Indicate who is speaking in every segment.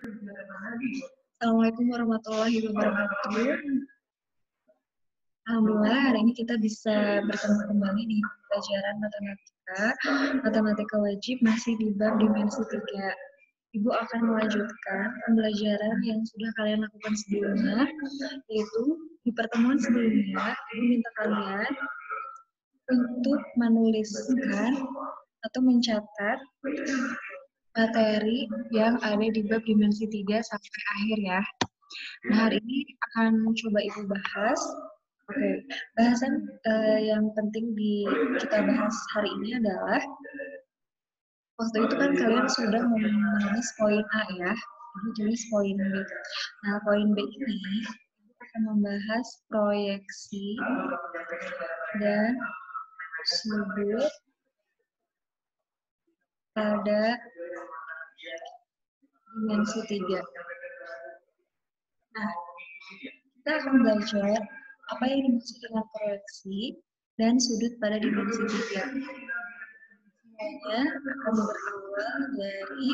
Speaker 1: Assalamualaikum warahmatullahi wabarakatuh. Alhamdulillah hari ini kita bisa bertemu kembali di pelajaran matematika wajib masih di bab dimensi 3. Ibu akan melanjutkan pembelajaran yang sudah kalian lakukan sebelumnya, yaitu di pertemuan sebelumnya Ibu minta kalian untuk menuliskan atau mencatat materi yang ada di bab dimensi 3 sampai akhir ya. Nah, hari ini akan coba Ibu bahas. Oke, bahasan yang penting kita bahas hari ini adalah waktu itu kan kalian sudah menulis poin A ya, Ibu tulis poin B. Nah, poin B ini Ibu akan membahas proyeksi dan sudut pada dimensi 3. Nah, kita akan belajar apa yang dimaksud dengan proyeksi dan sudut pada dimensi 3. Semuanya akan berawal dari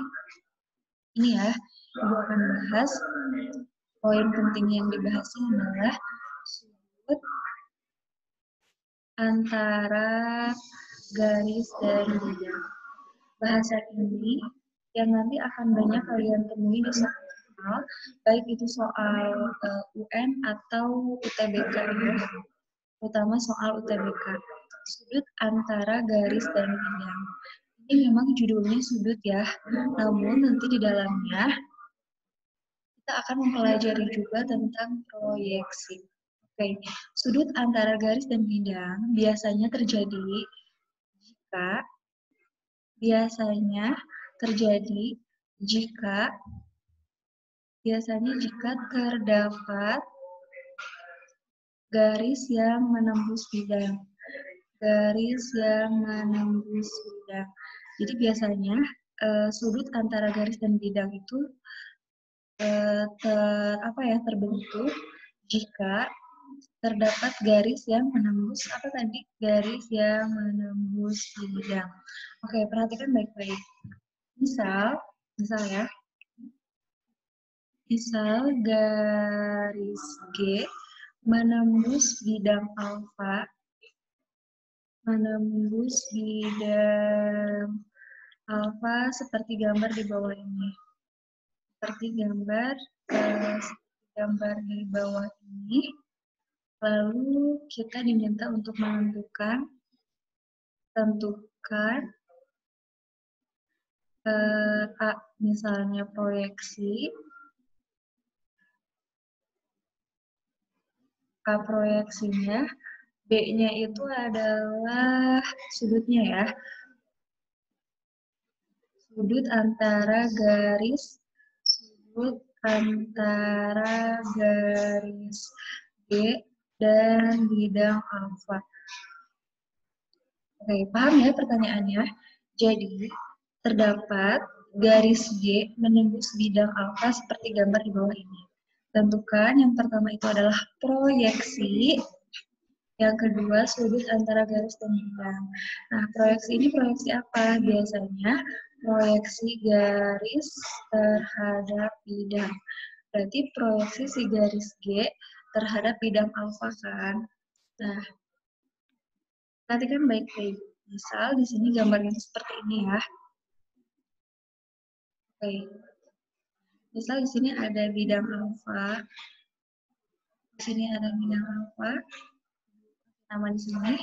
Speaker 1: ini ya. Ibu akan bahas poin penting yang dibahasnya adalah sudut antara garis dan bidang. Bahasan ini yang nanti akan banyak kalian temui di soal, baik itu soal UN atau UTBK ya, terutama soal UTBK. Sudut antara garis dan bidang. Ini memang judulnya sudut ya, namun nanti di dalamnya kita akan mempelajari juga tentang proyeksi. Oke, sudut antara garis dan bidang biasanya terjadi jika terdapat garis yang menembus bidang. Jadi biasanya sudut antara garis dan bidang itu terbentuk jika terdapat garis yang menembus bidang. Oke, perhatikan baik-baik. Misal garis G menembus bidang alfa seperti gambar di bawah ini. Lalu kita diminta untuk tentukan A misalnya proyeksi, A proyeksinya, B-nya itu adalah sudutnya ya. Sudut antara garis G dan bidang alfa. Oke, paham ya pertanyaannya? Jadi, terdapat garis G menembus bidang alfa seperti gambar di bawah ini. Tentukan yang pertama itu adalah proyeksi, yang kedua sudut antara garis dan bidang. Nah, proyeksi ini proyeksi apa? Biasanya proyeksi garis terhadap bidang. Berarti proyeksi si garis G terhadap bidang alfa kan? Nah, perhatikan baik-baik. Misal di sini gambarnya seperti ini ya. Oke. Misal di sini ada bidang alfa. Di sini ada bidang alfa. Nama di sini.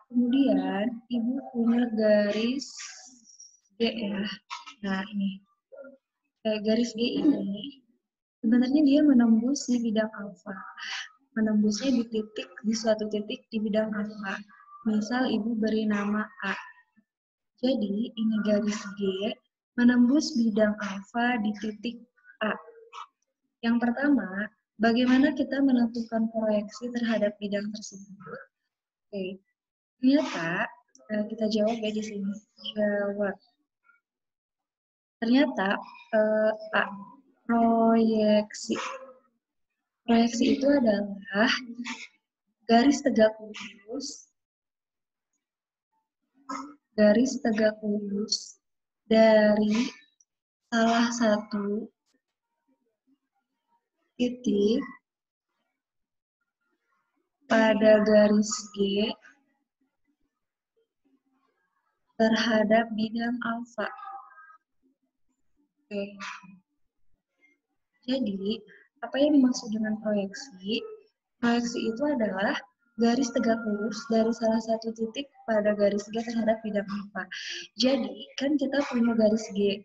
Speaker 1: Kemudian Ibu punya garis G ya. Nah, ini. Garis G ini sebenarnya dia menembus di bidang alfa. Menembusnya di suatu titik di bidang alfa. Misal Ibu beri nama A. Jadi, ini garis G menembus bidang alfa di titik A. Yang pertama, bagaimana kita menentukan proyeksi terhadap bidang tersebut? Oke, ternyata kita jawab ya di sini. Jawab. Ternyata A, proyeksi. Proyeksi itu adalah garis tegak lurus dari salah satu titik pada garis G terhadap bidang alfa. Oke. Jadi, apa yang dimaksud dengan proyeksi? Proyeksi itu adalah garis tegak lurus dari salah satu titik pada garis G terhadap bidang alfa. Jadi, kan kita punya garis G.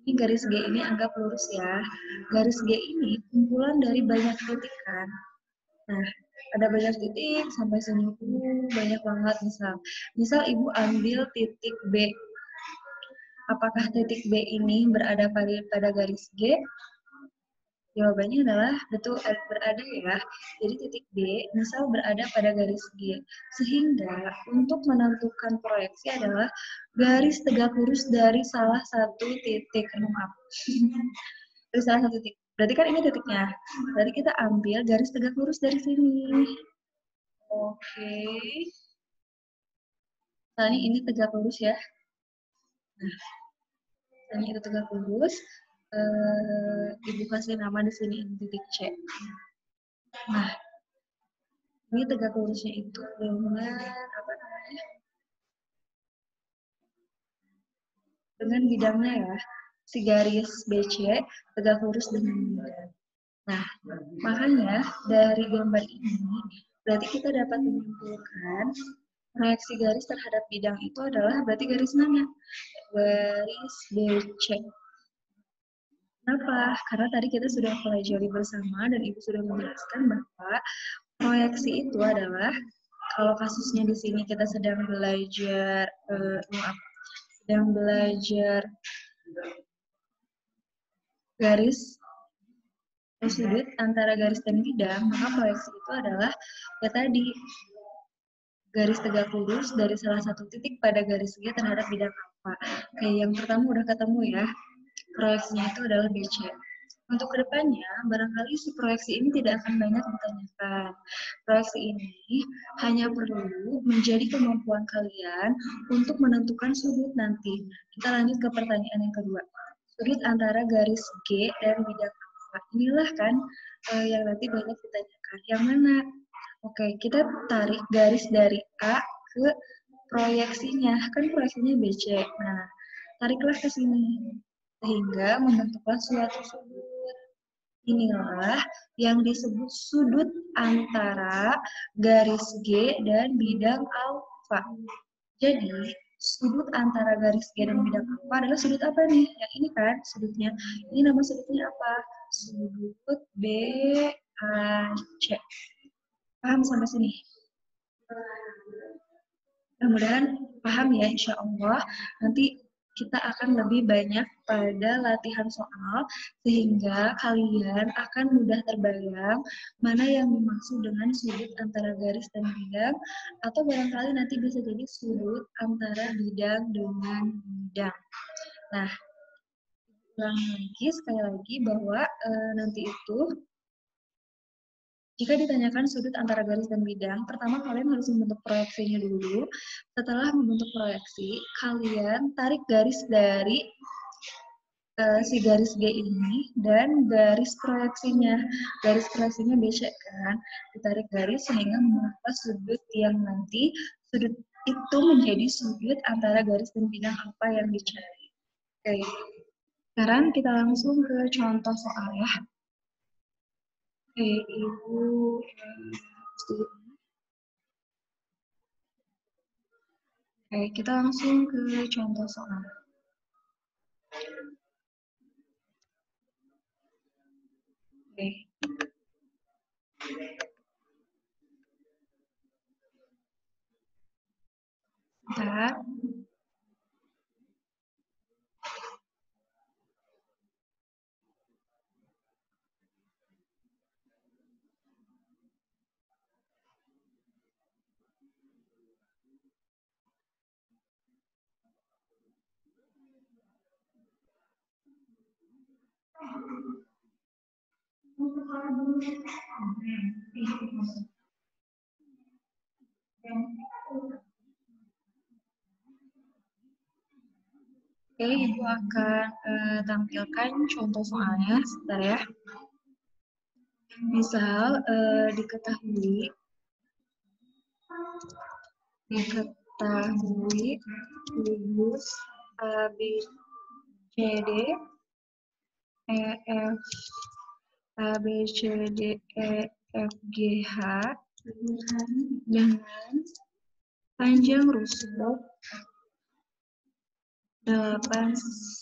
Speaker 1: Ini garis G ini anggap lurus ya. Garis G ini kumpulan dari banyak titik kan. Nah, ada banyak titik sampai sini banyak banget misal. Misal Ibu ambil titik B. Apakah titik B ini berada pada garis G? Jawabannya adalah betul berada ya. Jadi titik B misal berada pada garis G. Sehingga untuk menentukan proyeksi adalah garis tegak lurus dari salah satu titik. Maaf. Dari salah satu titik. Berarti kan ini titiknya. Berarti kita ambil garis tegak lurus dari sini. Oke. Misalnya ini tegak lurus ya. Nah, misalnya itu tegak lurus. Ibu kasih nama di sini titik C. Nah, ini tegak lurusnya itu dengan apa namanya? Dengan bidangnya ya. Si garis BC tegak lurus dengan bidang. Nah, makanya dari gambar ini berarti kita dapat menyimpulkan proyeksi garis terhadap bidang itu adalah berarti garis mana? Garis BC. Kenapa? Karena tadi kita sudah pelajari bersama dan Ibu sudah menjelaskan bahwa proyeksi itu adalah kalau kasusnya di sini kita sedang belajar garis sudut antara garis dan bidang, maka proyeksi itu adalah ya tadi garis tegak lurus dari salah satu titik pada garis G terhadap bidang alfa. Oke, yang pertama udah ketemu ya. Proyeksinya itu adalah BC. Untuk kedepannya, barangkali si proyeksi ini tidak akan banyak ditanyakan. Proyeksi ini hanya perlu menjadi kemampuan kalian untuk menentukan sudut nanti. Kita lanjut ke pertanyaan yang kedua. Sudut antara garis G dan bidang alfa. Inilah kan yang nanti banyak ditanyakan. Yang mana? Oke, kita tarik garis dari A ke proyeksinya. Kan proyeksinya BC. Nah, tariklah ke sini. Sehingga membentuklah suatu sudut. Inilah yang disebut sudut antara garis G dan bidang alfa. Jadi, sudut antara garis G dan bidang alfa adalah sudut apa nih? Yang ini kan sudutnya. Ini nama sudutnya apa? Sudut BAC. Paham sampai sini? Mudah-mudahan paham ya, insya Allah. Nanti kita akan lebih banyak pada latihan soal, sehingga kalian akan mudah terbayang mana yang dimaksud dengan sudut antara garis dan bidang, atau barangkali nanti bisa jadi sudut antara bidang dengan bidang. Nah, ulang lagi, sekali lagi, bahwa nanti itu jika ditanyakan sudut antara garis dan bidang, pertama kalian harus membentuk proyeksinya dulu. Setelah membentuk proyeksi, kalian tarik garis dari si garis G ini dan garis proyeksinya. Garis proyeksinya BC kan, ditarik garis sehingga membentuk sudut yang nanti sudut itu menjadi sudut antara garis dan bidang apa yang dicari. Oke. Sekarang kita langsung ke contoh soal ya. Oke, Ibu Oke, kita langsung ke contoh soal. Oke. Bentar. Oke, Ibu akan tampilkan contoh soalnya, sebentar ya. Misal diketahui kubus ABCD EF ABCD EFGH dengan panjang rusuk 8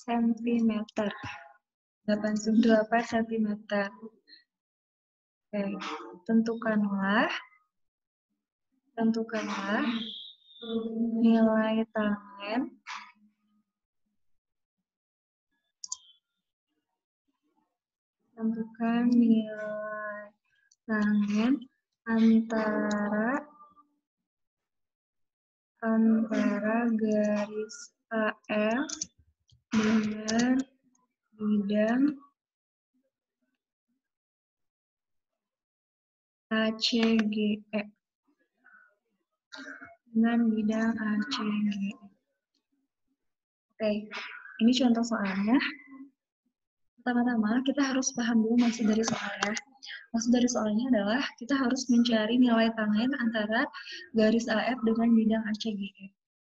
Speaker 1: cm. 8 cm. Oke, tentukanlah nilai tangen antara garis AF dengan bidang ACGE. Oke, ini contoh soalnya. Pertama-tama kita harus paham dulu maksud dari soalnya. Maksud dari soalnya adalah kita harus mencari nilai tangen antara garis AF dengan bidang ACGE.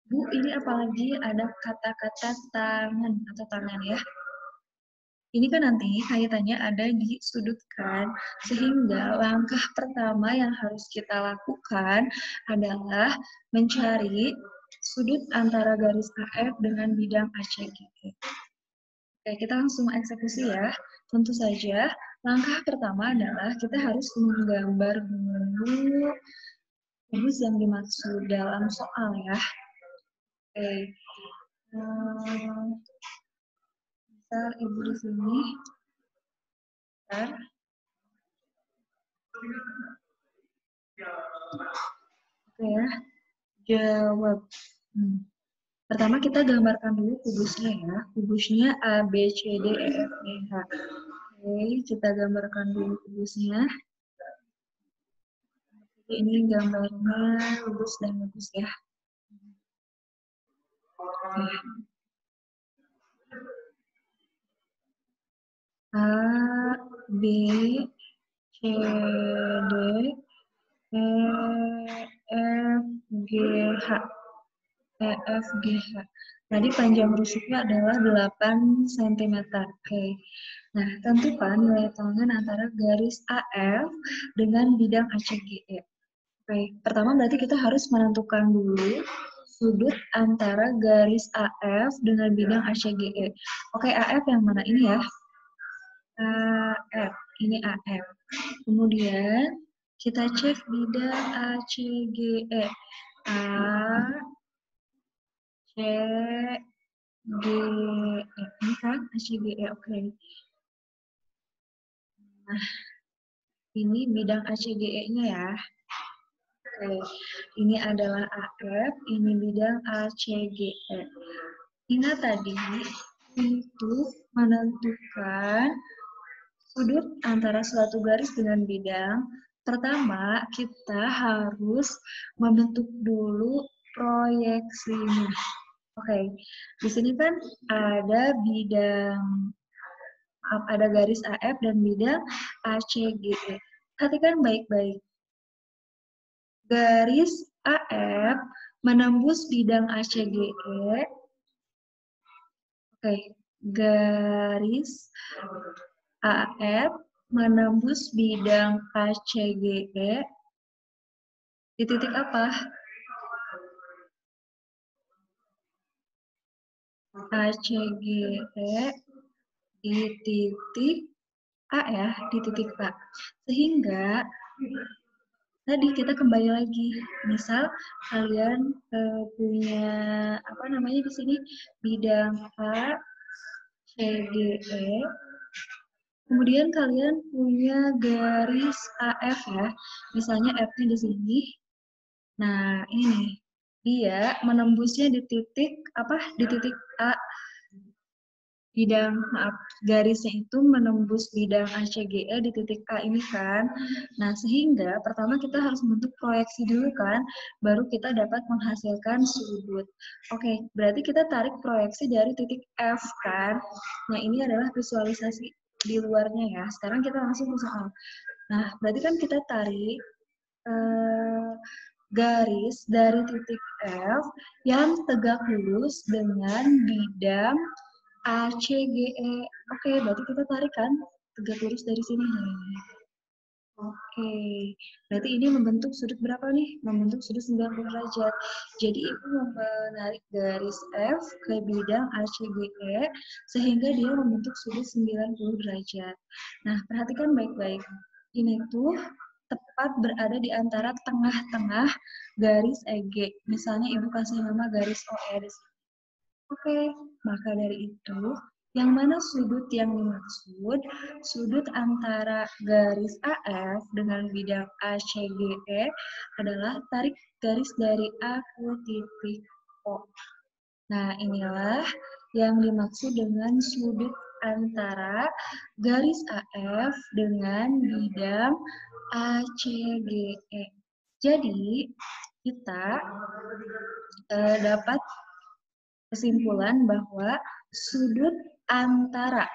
Speaker 1: Bu, ini apalagi ada kata-kata tangan atau tangan ya. Ini kan nanti kaitannya ada di sudut kan, sehingga langkah pertama yang harus kita lakukan adalah mencari sudut antara garis AF dengan bidang ACGE. Oke, kita langsung eksekusi ya. Tentu saja, langkah pertama adalah kita harus menggambar dulu kubus yang dimaksud dalam soal ya. Oke. Misal Ibu di sini. Oke ya. Jawab. Pertama kita gambarkan dulu kubusnya ya. Kubusnya A, B, C, D, E, F, G, H. Oke, kita gambarkan dulu kubusnya. Ini gambarnya lurus dan lurus ya. Oke. A, B, C, D, E, F, G, H. E, F, G, H. Tadi panjang rusuknya adalah 8 cm. Oke. Nah, tentukan nilai tangen antara garis AF dengan bidang ACGE. Oke, pertama berarti kita harus menentukan dulu sudut antara garis AF dengan bidang ACGE. Oke, AF yang mana ini ya? AF, ini AF. Kemudian kita cek bidang ACGE. A, C, G, E. Ini kan ACGE, oke. Nah, ini bidang ACGE-nya ya. Oke, ini adalah AF, ini bidang ACGE. Ingat tadi, untuk menentukan sudut antara suatu garis dengan bidang, pertama kita harus membentuk dulu proyeksinya. Oke, di sini kan ada bidang, ada garis AF dan bidang ACGE. Perhatikan baik-baik. Garis AF menembus bidang ACGE. Oke, garis AF menembus bidang ACGE di titik apa? ACGE di titik A ya, di titik A. Sehingga tadi kita kembali lagi, misal kalian punya apa namanya di sini bidang A, CGE, kemudian kalian punya garis AF ya, misalnya F-nya di sini. Nah ini dia menembusnya di titik apa? Di titik A. Bidang, maaf, garisnya itu menembus bidang ACGE di titik A ini kan. Nah, sehingga pertama kita harus membentuk proyeksi dulu kan, baru kita dapat menghasilkan sudut. Oke, berarti kita tarik proyeksi dari titik F kan. Nah, ini adalah visualisasi di luarnya ya. Sekarang kita langsung ke soal. Nah, berarti kan kita tarik garis dari titik F yang tegak lurus dengan bidang ACGE. Oke, berarti kita tarik kan tegak lurus dari sini. Oke, berarti ini membentuk sudut berapa nih? Membentuk sudut 90 derajat. Jadi Ibu menarik garis F ke bidang ACGE sehingga dia membentuk sudut 90 derajat. Nah, perhatikan baik-baik. Ini tuh tepat berada di antara tengah-tengah garis EG. Misalnya Ibu kasih nama garis OE di sini. Oke, maka dari itu, yang mana sudut yang dimaksud? Sudut antara garis AF dengan bidang ACGE adalah tarik garis dari A ke titik O. Nah, inilah yang dimaksud dengan sudut antara garis AF dengan bidang ACGE. Jadi, kita dapat kesimpulan bahwa sudut antara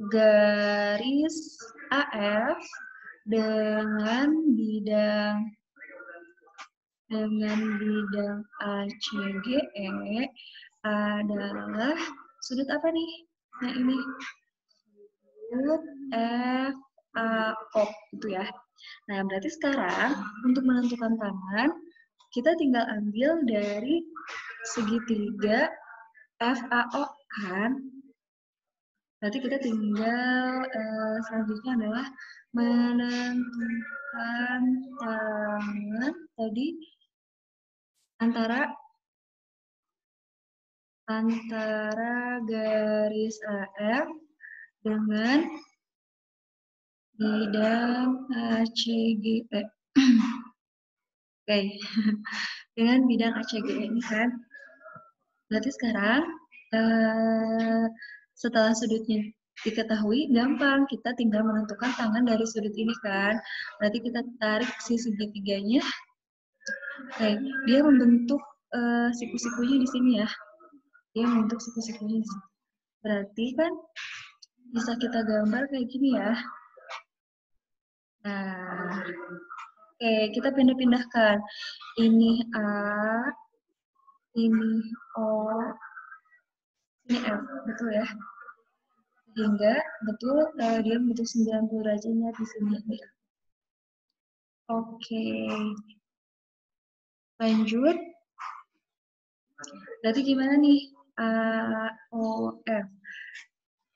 Speaker 1: garis AF dengan bidang ACGE adalah sudut apa nih? Nah, ini sudut FAO gitu ya. Nah, berarti sekarang untuk menentukan tangan, kita tinggal ambil dari segitiga FAO kan. Berarti kita tinggal selanjutnya adalah menentukan tangan tadi antara garis AF dengan bidang ACGE. Oke, dengan bidang ACGE ini kan. Berarti sekarang setelah sudutnya diketahui, gampang. Kita tinggal menentukan tangan dari sudut ini kan. Berarti kita tarik si segitiganya. Oke, dia membentuk siku-sikunya di sini ya. Dia membentuk siku-sikunya di sini. Berarti kan bisa kita gambar kayak gini ya. Nah, oke, kita pindah-pindahkan. Ini A, ini O, ini F, betul ya? Sehingga betul dia membentuk 90 derajatnya di sini. Oke, lanjut. Berarti gimana nih? A, O, F.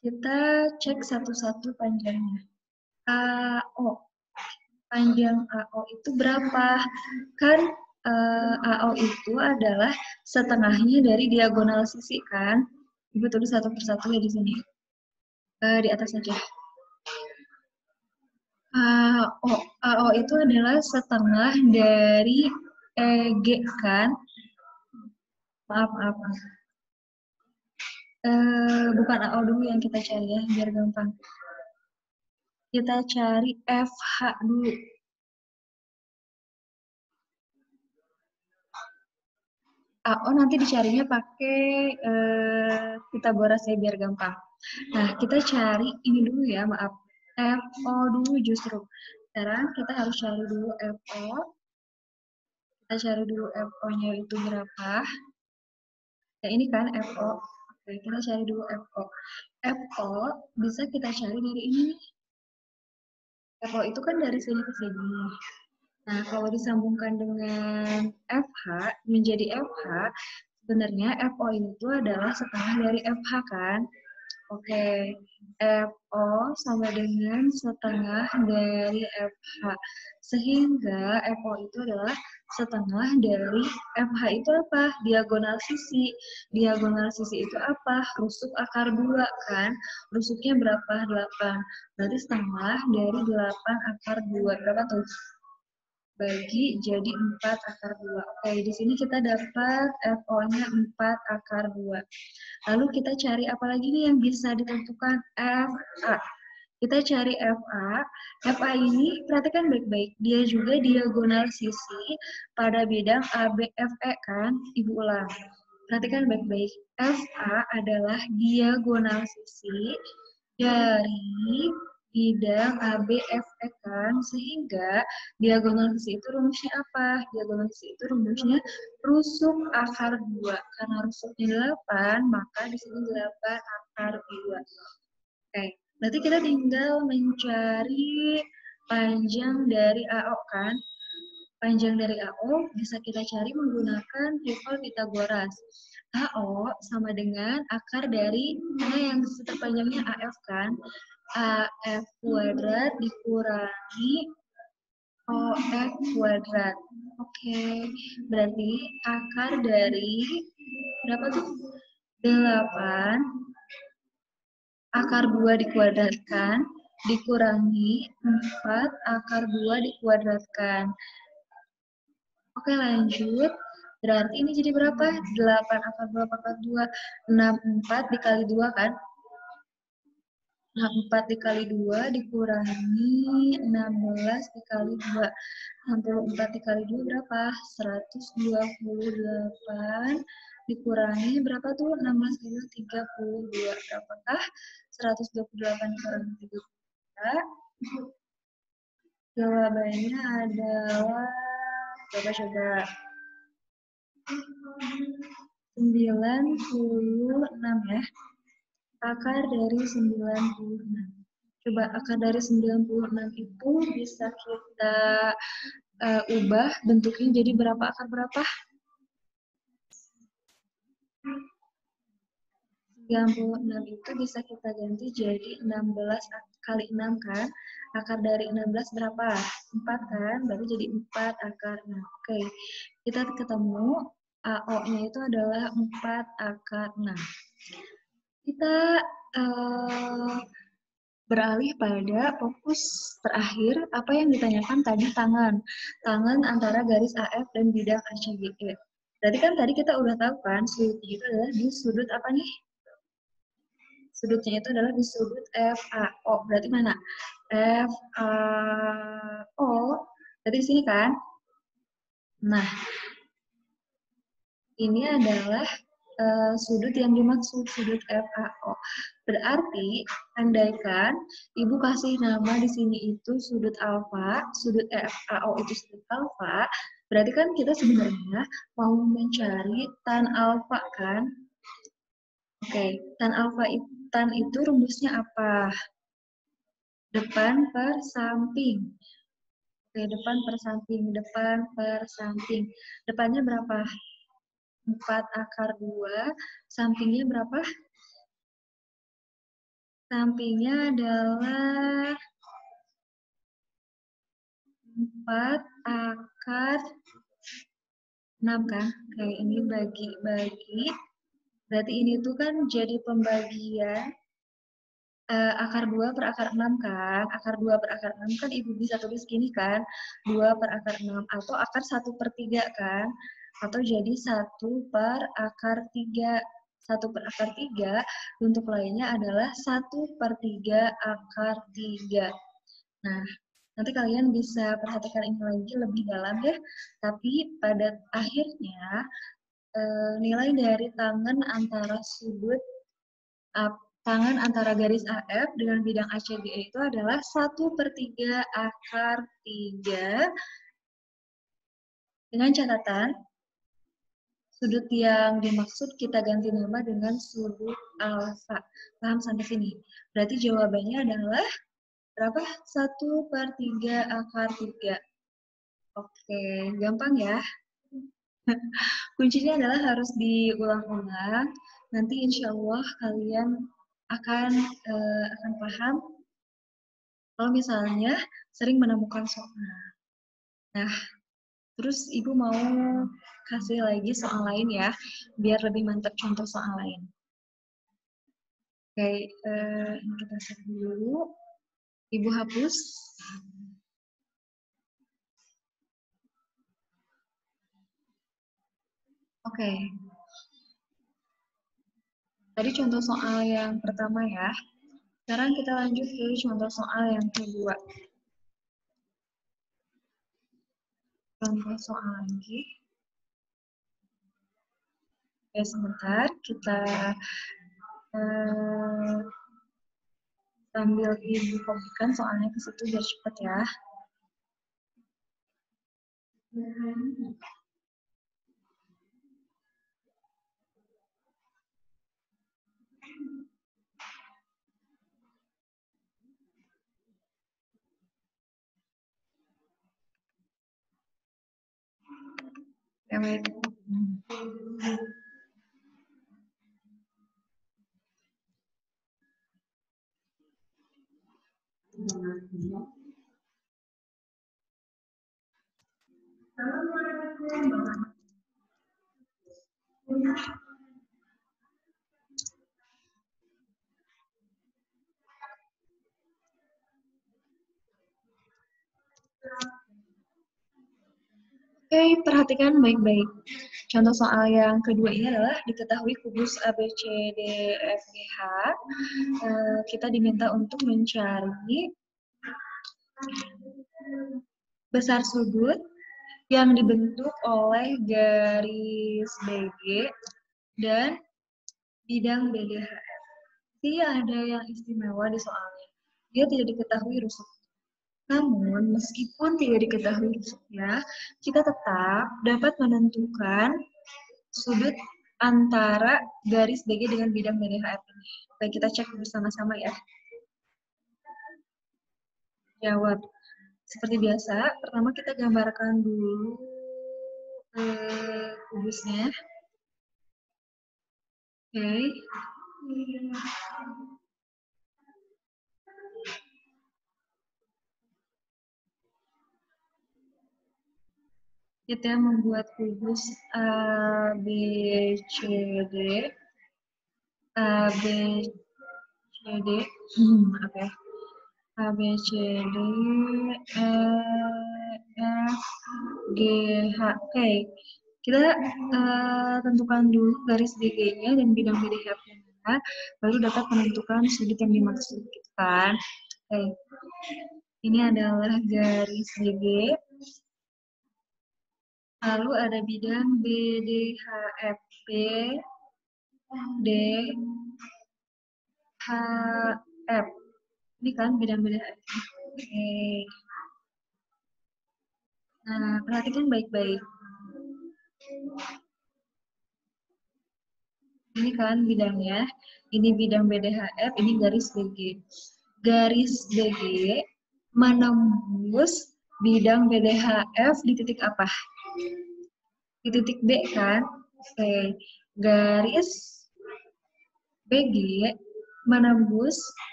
Speaker 1: Kita cek satu-satu panjangnya. AO. Panjang AO itu berapa? Kan AO itu adalah setengahnya dari diagonal sisi kan? Ibu tulis satu persatu ya di sini. Di atas saja. AO itu adalah setengah dari EG kan? Maaf. Bukan AO dulu yang kita cari ya, biar gampang. Kita cari FH dulu. AO nanti dicarinya pakai pita boras ya, biar gampang. Nah, kita cari ini dulu ya, maaf. FO dulu justru. Sekarang kita harus cari dulu FO. Kita cari dulu FO-nya itu berapa. Ya, ini kan FO. Oke, kita cari dulu FO. FO bisa kita cari dari ini nih. FO itu kan dari sini ke sini. Nah, kalau disambungkan dengan FH, menjadi FH, sebenarnya FO itu adalah setengah dari FH kan? Oke, FO sama dengan setengah dari FH. Sehingga FO itu adalah setengah dari FH itu apa? Diagonal sisi. Diagonal sisi itu apa? Rusuk akar 2 kan? Rusuknya berapa? 8. Berarti setengah dari 8 akar 2. Berapa tuh? Bagi jadi 4 akar 2. Oke, di sini kita dapat FO-nya 4 akar 2. Lalu kita cari apa lagi nih yang bisa ditentukan? FA. Kita cari FA. FA ini perhatikan baik-baik. Dia juga diagonal sisi pada bidang ABFE kan? Ibu ulang. Perhatikan baik-baik. FA adalah diagonal sisi dari bidang ABFE kan, sehingga diagonal sisi itu rumusnya apa? Diagonal sisi itu rumusnya rusuk akar 2. Karena rusuknya 8, maka di sini 8 akar 2. Oke, berarti kita tinggal mencari panjang dari AO kan? Panjang dari AO bisa kita cari menggunakan rival Pitagoras. AO sama dengan akar dari mana yang terpanjangnya AF kan? AF kuadrat dikurangi OF kuadrat. Oke, berarti akar dari berapa tuh? 8 akar 2 dikuadratkan dikurangi 4 akar 2 dikuadratkan. Oke, lanjut. Berarti ini jadi berapa? 8 akar 2 akar 2. 64 dikali 2 kan? 64 dikali 2 dikurangi 16 dikali 2. 64 dikali 2 berapa? 128 dikurangi berapa tuh? 16 kali 32. Berapakah? 128 dikurangi 32. Jawabannya adalah coba 96 ya. Akar dari 96. Coba akar dari 96 itu bisa kita ubah bentuknya jadi berapa akar berapa? 96 itu bisa kita ganti jadi 16 kali 6 kan? Akar dari 16 berapa? 4 kan? Berarti jadi 4 akar 6. Oke, kita ketemu AO-nya itu adalah 4 akar 6. Kita beralih pada fokus terakhir, apa yang ditanyakan tadi tangan. Tangan antara garis AF dan bidang ACGE. Berarti kan tadi kita udah tahu kan, sudutnya itu adalah di sudut apa nih? Sudutnya itu adalah di sudut FAO. Berarti mana? FAO. Berarti di sini kan? Nah, ini adalah sudut yang dimaksud, sudut FAO. Berarti, andaikan Ibu kasih nama di sini itu sudut alfa, sudut FAO itu sudut alfa, berarti kan kita sebenarnya mau mencari tan alfa kan? Oke, tan alfa tan itu rumusnya apa? Depan per samping. Oke, depan per samping, depan per samping. Depannya berapa? 4 akar 2, sampingnya berapa? Sampingnya adalah 4 akar 6 kan? Kayak ini bagi-bagi. Berarti ini tuh kan jadi pembagian akar 2 per akar 6 kan? Akar 2 per akar 6 kan Ibu bisa tulis gini kan? 2 per akar 6 atau akar 1 per 3 kan? Atau jadi 1 per akar 3. 1 per akar 3, bentuk lainnya adalah 1 per 3 akar 3. Nah, nanti kalian bisa perhatikan ini lagi lebih dalam ya. Tapi pada akhirnya, nilai dari tangan antara sudut tangan antara garis AF dengan bidang ACGE itu adalah 1 per 3 akar 3. Dengan catatan, sudut yang dimaksud kita ganti nama dengan sudut alfa. Paham sampai sini? Berarti jawabannya adalah berapa? 1 per 3 akar 3. Oke, gampang ya. Kuncinya adalah harus diulang-ulang. Nanti insya Allah kalian akan paham kalau misalnya sering menemukan soal. Nah, terus Ibu mau kasih lagi soal lain ya, biar lebih mantap contoh soal lain. Oke, ini kita set dulu. Ibu hapus. Oke. Tadi contoh soal yang pertama ya. Sekarang kita lanjut ke contoh soal yang kedua. Contoh soal lagi. Oke, sebentar kita sambil ibu kopikan soalnya ke situ biar cepat ya. Ya, baik. Oke, perhatikan baik-baik. Contoh soal yang kedua ini adalah diketahui kubus A, B, C, D, F, G, H. Kita diminta untuk mencari besar sudut yang dibentuk oleh garis BG dan bidang BDHF. Tidak ada yang istimewa di soalnya. Dia tidak diketahui rusuk. Namun, meskipun tidak diketahui rusuknya, kita tetap dapat menentukan sudut antara garis BG dengan bidang BDHF ini. Baik, kita cek bersama-sama ya. Jawab. Seperti biasa, pertama kita gambarkan dulu kubusnya. Oke. Kita membuat kubus A, B, C, D. A, B, C, D. Oke. A, B, C, D, E, F, G, H. Oke. Kita tentukan dulu garis BG-nya dan bidang BDHF-nya, baru dapat menentukan sudut yang dimaksud, gitu kan. Oke. Ini adalah garis BG. Lalu ada bidang BDHF, B, D, H, F. Ini kan bidang BDHF. Oke. Nah, perhatikan baik-baik. Ini kan bidangnya, ini bidang BDHF, ini garis BG. Garis BG menembus bidang BDHF di titik apa? Di titik B kan? Oke. Garis BG menembus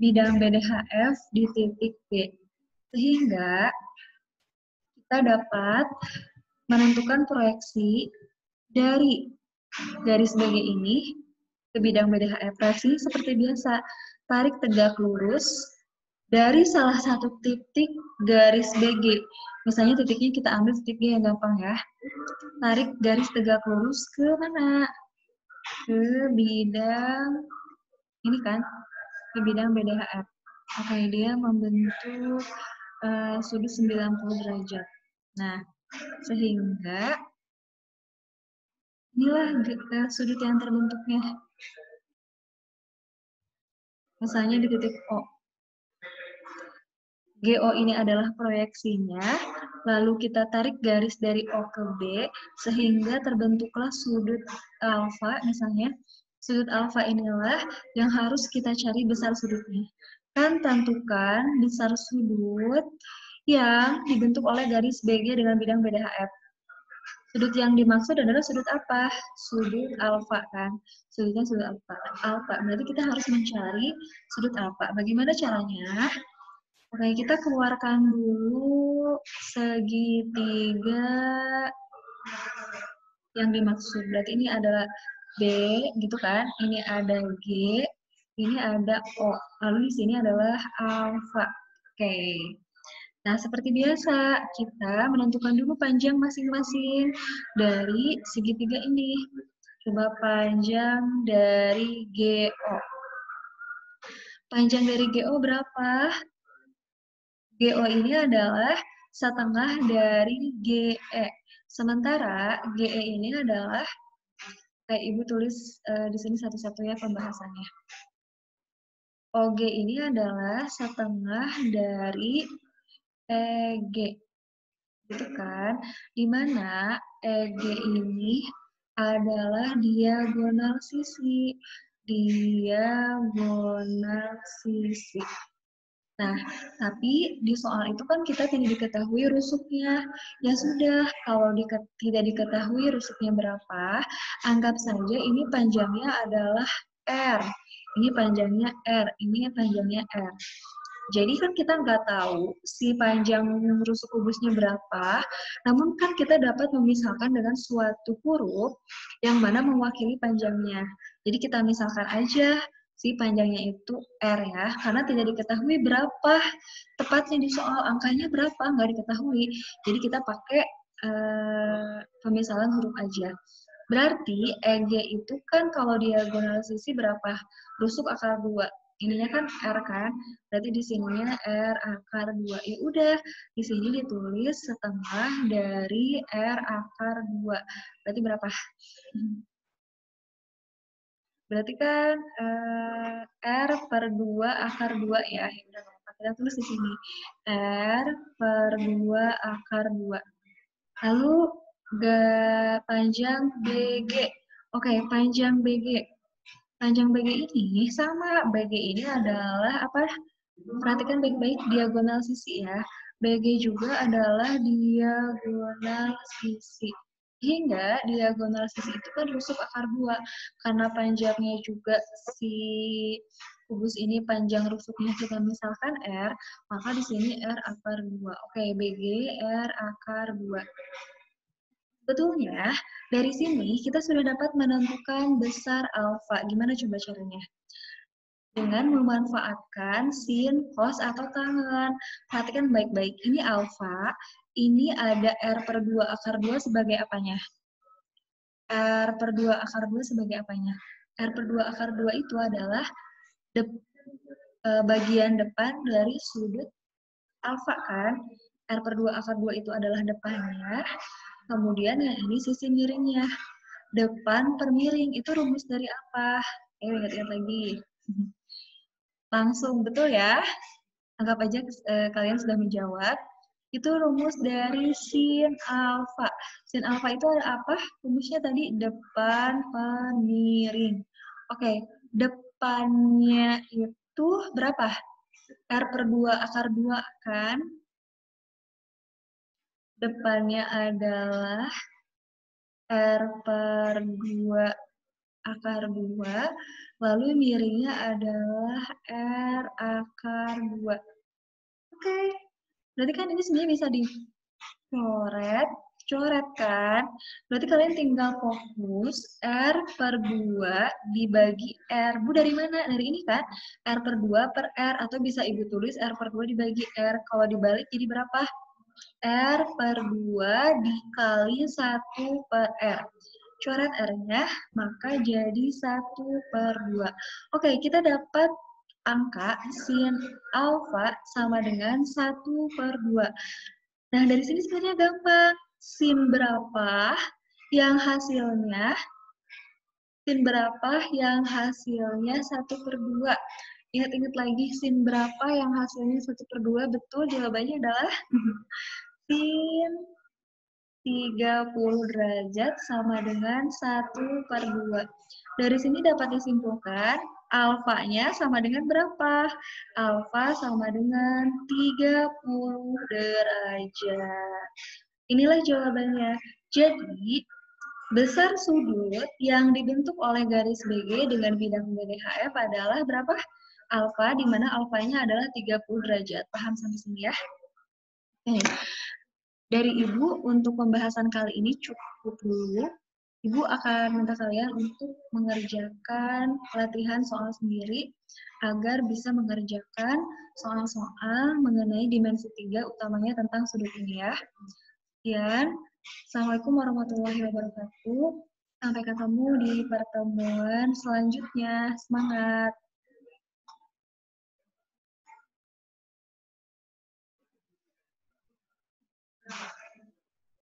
Speaker 1: bidang BDHF di titik B. Sehingga kita dapat menentukan proyeksi dari garis BG ini ke bidang BDHF. Proyeksi seperti biasa, tarik tegak lurus dari salah satu titik garis BG. Misalnya titiknya kita ambil titik G yang gampang ya. Tarik garis tegak lurus ke mana? Ke bidang, ini kan, ke bidang BDHF. Oke, dia membentuk sudut 90 derajat. Nah, sehingga inilah sudut yang terbentuknya. Misalnya di titik O. GO ini adalah proyeksinya, lalu kita tarik garis dari O ke B, sehingga terbentuklah sudut alfa, misalnya. Sudut alfa inilah yang harus kita cari besar sudutnya. Kan tentukan besar sudut yang dibentuk oleh garis BG dengan bidang BDHF. Sudut yang dimaksud adalah sudut apa? Sudut alfa kan. Sudutnya sudut alfa. Alfa. Berarti kita harus mencari sudut alfa. Bagaimana caranya? Oke, kita keluarkan dulu segitiga yang dimaksud. Berarti ini adalah B, gitu kan? Ini ada G, ini ada O. Lalu di sini adalah alfa. Oke. Nah, seperti biasa, kita menentukan dulu panjang masing-masing dari segitiga ini. Coba panjang dari GO. Panjang dari GO berapa? GO ini adalah setengah dari GE. Sementara GE ini adalah Ibu tulis di sini satu-satu ya pembahasannya. OG ini adalah setengah dari EG. Gitu kan? Dimana EG ini adalah diagonal sisi. Diagonal sisi. Nah, tapi di soal itu kan kita tidak diketahui rusuknya. Ya sudah, kalau tidak diketahui rusuknya berapa, anggap saja ini panjangnya adalah R. Ini panjangnya R, ini panjangnya R. Jadi kan kita nggak tahu si panjang rusuk kubusnya berapa, namun kan kita dapat memisahkan dengan suatu huruf yang mana mewakili panjangnya. Jadi kita misalkan aja si panjangnya itu R ya, karena tidak diketahui berapa tepatnya di soal angkanya berapa, nggak diketahui. Jadi kita pakai pemisahan huruf aja. Berarti EG itu kan kalau diagonal sisi berapa? Rusuk akar 2. Ininya kan R kan, berarti di sininya R akar 2. Ya udah, di sini ditulis setengah dari R akar 2. Berarti berapa? Berarti kan R per 2 akar 2 ya. Ya udah, kita tulis di sini. R per 2 akar 2. Lalu panjang BG. Oke, panjang BG. Panjang BG ini sama. BG ini adalah apa? Perhatikan baik-baik diagonal sisi ya. BG juga adalah diagonal sisi. Hingga diagonal sisi itu kan rusuk akar 2. Karena panjangnya juga si kubus ini panjang rusuknya kita misalkan R, maka di sini R akar 2. Oke, BG R akar 2. Betulnya, dari sini kita sudah dapat menentukan besar alfa. Gimana coba caranya? Dengan memanfaatkan sin, cos, atau tangen. Perhatikan baik-baik. Ini alfa, ini ada R per 2 akar 2 sebagai apanya? R per 2 akar 2 sebagai apanya? R per 2 akar 2 itu adalah bagian depan dari sudut alfa kan? R per 2 akar 2 itu adalah depannya. Kemudian yang ini sisi miringnya. Depan per miring, itu rumus dari apa? Ingat-ingat lagi. Langsung, betul ya? Anggap aja kalian sudah menjawab. Itu rumus dari sin alfa. Sin alfa itu ada apa? Rumusnya tadi depan per miring. Oke, depannya itu berapa? R per 2 akar 2 kan? Depannya adalah R per 2 akar 2, lalu miringnya adalah R akar 2. Oke, berarti kan ini sebenarnya bisa coret kan? Berarti kalian tinggal fokus R per 2 dibagi R. Bu dari mana? Dari ini kan? R per 2 per R, atau bisa Ibu tulis R per 2 dibagi R. Kalau dibalik jadi berapa? R per 2 dikali 1 per R. Coret R-nya, maka jadi 1 per 2. Oke, kita dapat angka sin alfa sama dengan 1 per 2. Nah, dari sini sebenarnya gampang. Sin berapa yang hasilnya? Sin berapa yang hasilnya 1 per 2? Ingat-ingat lagi, sin berapa yang hasilnya 1 per 2? Betul, jawabannya adalah sin 30 derajat sama dengan 1 per 2. Dari sini dapat disimpulkan, alfanya sama dengan berapa? Alfa sama dengan 30 derajat. Inilah jawabannya. Jadi, besar sudut yang dibentuk oleh garis BG dengan bidang BDHF adalah berapa? Alfa, di mana alfanya adalah 30 derajat. Paham sampai sini ya? Oke. Dari Ibu, untuk pembahasan kali ini cukup dulu. Ibu akan minta kalian untuk mengerjakan latihan soal sendiri agar bisa mengerjakan soal-soal mengenai dimensi 3, utamanya tentang sudut ini ya. Sekian. Assalamualaikum warahmatullahi wabarakatuh. Sampai ketemu di pertemuan selanjutnya. Semangat!